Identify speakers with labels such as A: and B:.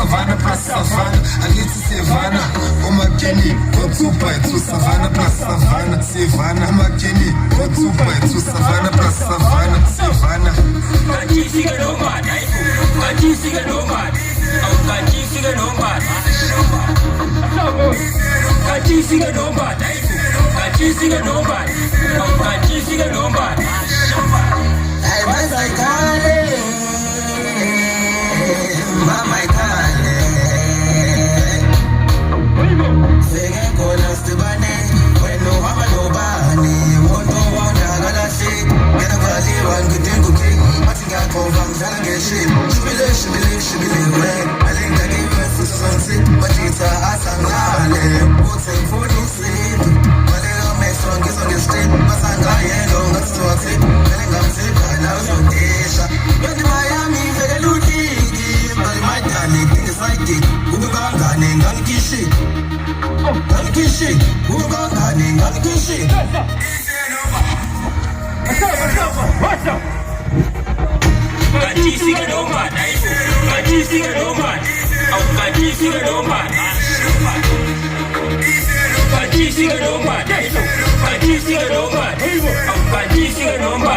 A: savana plus savana, angithi sevana umakeni othupha ethu savana plus savana, sevana umakeni othupha ethu savana plus savana, sevana.
B: Kajifika nomad, kajifika nomad, kajifika nomad, kajifika nomad, kajifika nomad, kajifika nomad.
C: Hey, my God, mama, singing gonna stibane, when no mama no bani, moto wanda galashi, get a body one good thing cooking, but you got from Zalageshi, shibili, I think I gave us a sunset, but it's a asangale, what's in for you sleep, but they don't make song is on the street, but I'm going on the store, telling them to find out your dish. You're the Miami, very lucky, but my darling, think it's like it, who be banging, gun kishi. Kishi, who got running on Kishi?
B: What's up? Kajifika nomad, kajifika nomad, kajifika nomad, kajifika nomad, kajifika nomad, kajifika nomad.